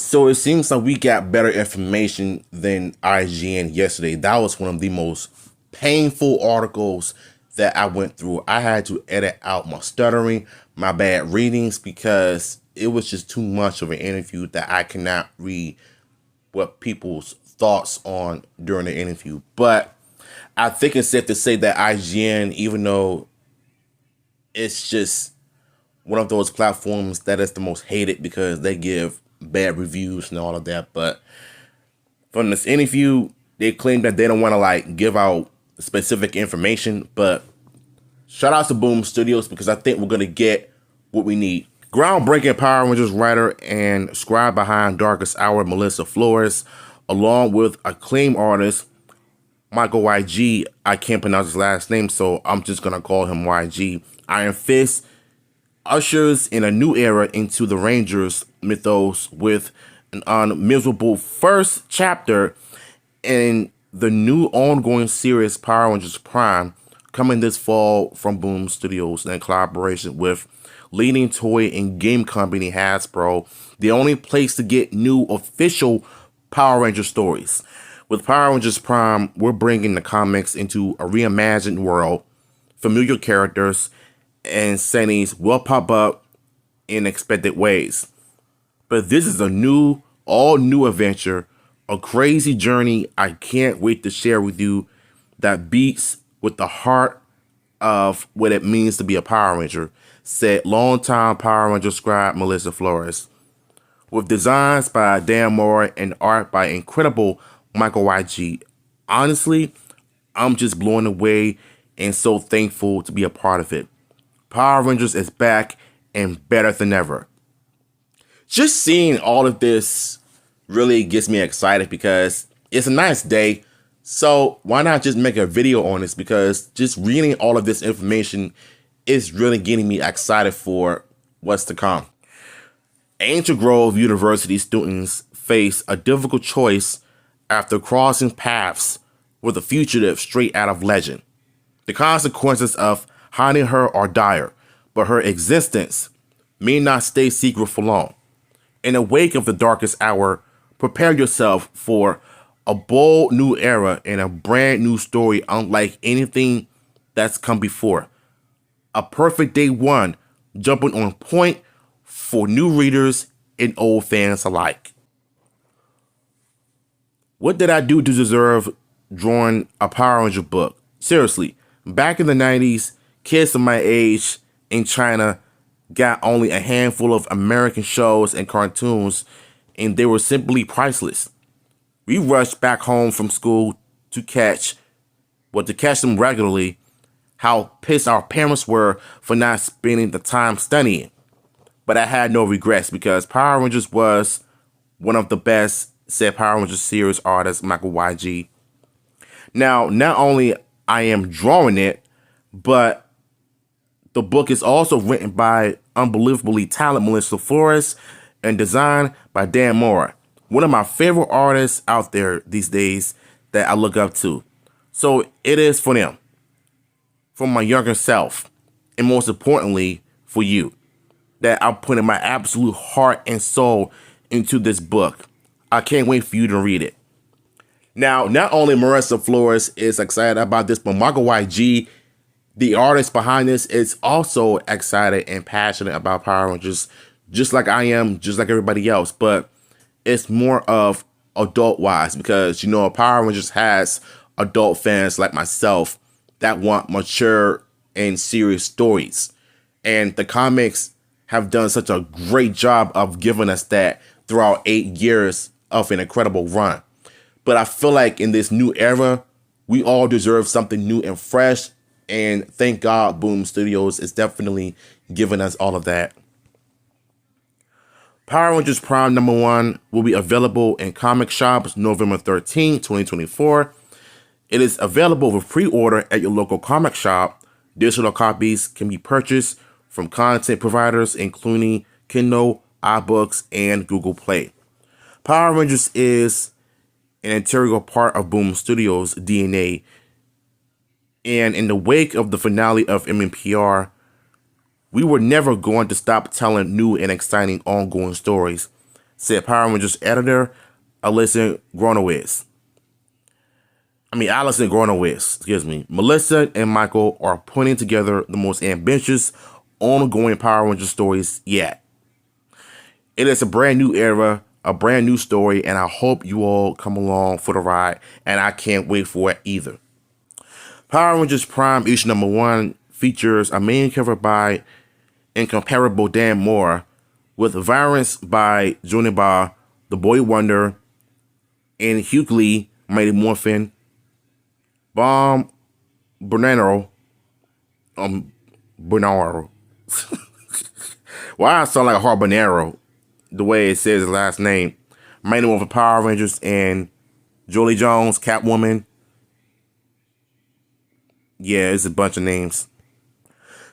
So it seems like we got better information than IGN yesterday. That was one of the most painful articles that I went through. I had to edit out my stuttering, my bad readings, because it was just too much of an interview that I cannot read what people's thoughts on during the interview. But I think it's safe to say that IGN, even though it's just one of those platforms that is the most hated because they give bad reviews and all of that. But from this interview, they claim that they don't want to give out specific information. But shout out to Boom Studios because I think we're gonna get what we need. Groundbreaking Power Rangers writer and scribe behind Darkest Hour, Melissa Flores, along with acclaimed artist Michael YG. I can't pronounce his last name, so I'm just gonna call him YG. Iron Fist ushers in a new era into the Rangers mythos with an unmiserable first chapter in the new ongoing series Power Rangers Prime, coming this fall from Boom Studios in collaboration with leading toy and game company Hasbro, the only place to get new official Power Ranger stories. With Power Rangers Prime, we're bringing the comics into a reimagined world, familiar characters, and settings will pop up in expected ways. But this is a new, all new adventure, a crazy journey I can't wait to share with you that beats with the heart of what it means to be a Power Ranger, said longtime Power Ranger scribe Melissa Flores. With designs by Dan Mora and art by incredible Michael YG, honestly, I'm just blown away and so thankful to be a part of it. Power Rangers is back and better than ever. Just seeing all of this really gets me excited because it's a nice day. So why not just make a video on this? Because just reading all of this information is really getting me excited for what's to come. Angel Grove University students face a difficult choice after crossing paths with a fugitive straight out of Legend. The consequences of hiding her are dire, but her existence may not stay secret for long. In the wake of the Darkest Hour, prepare yourself for a bold new era and a brand new story unlike anything that's come before. A perfect day one, jumping on point for new readers and old fans alike. What did I do to deserve drawing a Power Ranger book? Seriously, back in the 90s, kids of my age in China got only a handful of American shows and cartoons, and they were simply priceless. We rushed back home from school to catch them regularly. How pissed our parents were for not spending the time studying. But I had no regrets because Power Rangers was one of the best, said Power Rangers series artist Michael YG. Now, not only I am drawing it, but the book is also written by unbelievably talented Melissa Flores and designed by Dan Mora, one of my favorite artists out there these days that I look up to. So it is for them, for my younger self, and most importantly, for you, that I'm putting my absolute heart and soul into this book. I can't wait for you to read it. Now, not only Melissa Flores is excited about this, but Michael YG, the artist behind this, is also excited and passionate about Power Rangers, just like I am, just like everybody else. But it's more of adult-wise because, Power Rangers has adult fans like myself that want mature and serious stories. And the comics have done such a great job of giving us that throughout 8 years of an incredible run. But I feel like in this new era, we all deserve something new and fresh. And thank God Boom Studios is definitely giving us all of that. Power Rangers Prime #1 will be available in comic shops November 13, 2024. It is available for pre-order at your local comic shop. Digital copies can be purchased from content providers including Kindle, iBooks, and Google Play. Power Rangers is an integral part of Boom Studios' DNA, and in the wake of the finale of MMPR, we were never going to stop telling new and exciting ongoing stories. said Power Rangers editor Alison Gronowitz. Excuse me. Melissa and Michael are putting together the most ambitious, ongoing Power Rangers stories yet. It is a brand new era, a brand new story, and I hope you all come along for the ride, and I can't wait for it either. Power Rangers Prime issue number 1 features a main cover by incomparable Dan Mora, with variants by Juniba, The Boy Wonder, and Hugh Lee, Mighty Morphin, Bomb Bernardo, Bernardo. Why I sound like a habanero, the way it says his last name. Mighty Morphin Power Rangers and Jolie Jones, Catwoman. Yeah, it's a bunch of names.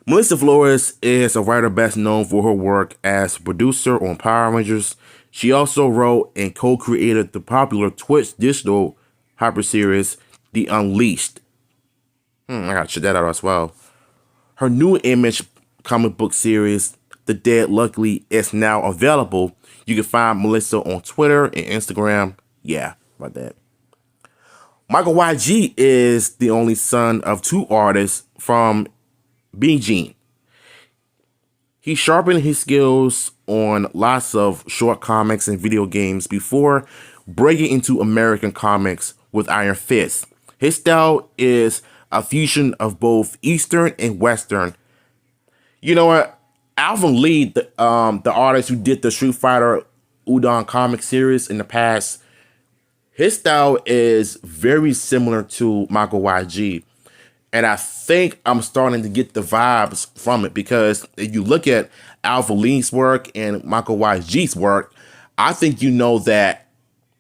Melissa Flores is a writer best known for her work as producer on Power Rangers. She also wrote and co-created the popular Twitch digital hyper series, The Unleashed. I gotta check that out as well. Her new Image comic book series, The Dead Luckily, is now available. You can find Melissa on Twitter and Instagram. Yeah, about that. Michael YG is the only son of 2 artists from Beijing. He sharpened his skills on lots of short comics and video games before breaking into American comics with Iron Fist. His style is a fusion of both Eastern and Western. You know what? Alvin Lee, the artist who did the Street Fighter Udon comic series in the past, his style is very similar to Michael YG. And I think I'm starting to get the vibes from it, because if you look at Alvin Lee's work and Michael YG's work, I think you know that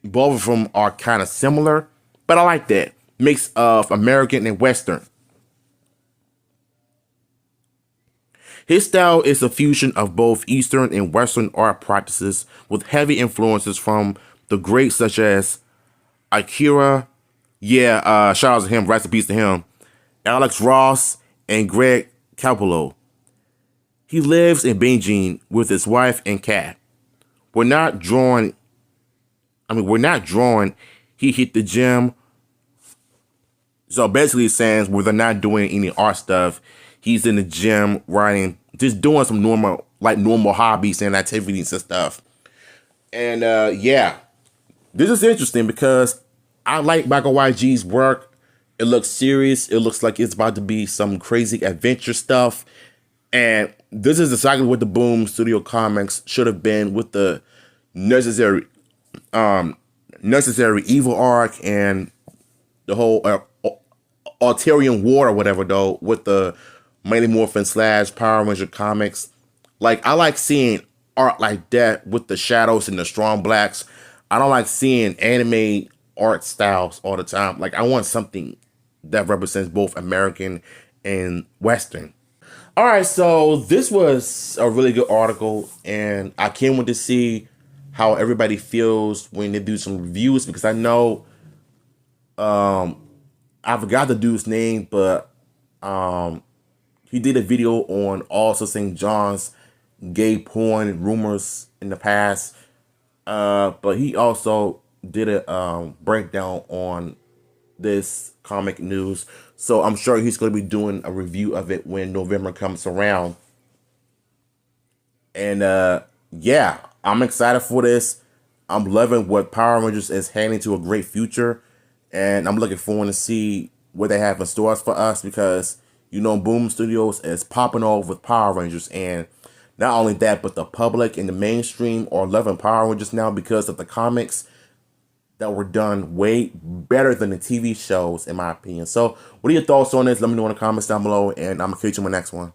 both of them are kind of similar. But I like that mix of American and Western. His style is a fusion of both Eastern and Western art practices with heavy influences from the greats such as Akira. Shout out to him, rest in peace to him. Alex Ross and Greg Capullo. He lives in Beijing with his wife and cat. We're not drawing. He hit the gym. So basically saying where they're not doing any art stuff. He's in the gym writing, just doing some normal hobbies and activities and stuff. And this is interesting because I like Michael YG's work. It looks serious. It looks like it's about to be some crazy adventure stuff. And this is exactly what the Boom Studio Comics should have been, with the necessary evil arc and the whole Altarian War or whatever, though, with the Mighty Morphin / Power Ranger comics. Like, I like seeing art like that with the shadows and the strong blacks. I don't like seeing anime art styles all the time. Like, I want something that represents both American and Western. All right, so this was a really good article, and I can't wait to see how everybody feels when they do some reviews, because I know I forgot the dude's name, but he did a video on also St. John's gay porn rumors in the past, but he also did a breakdown on this comic news, so I'm sure he's going to be doing a review of it when November comes around. And I'm excited for this. I'm loving what Power Rangers is heading to, a great future, and I'm looking forward to see what they have in stores for us, because Boom Studios is popping off with Power Rangers, and not only that, but the public and the mainstream are loving Power Rangers now because of the comics that were done way better than the TV shows, in my opinion. So what are your thoughts on this? Let me know in the comments down below, and I'm going to catch you in my next one.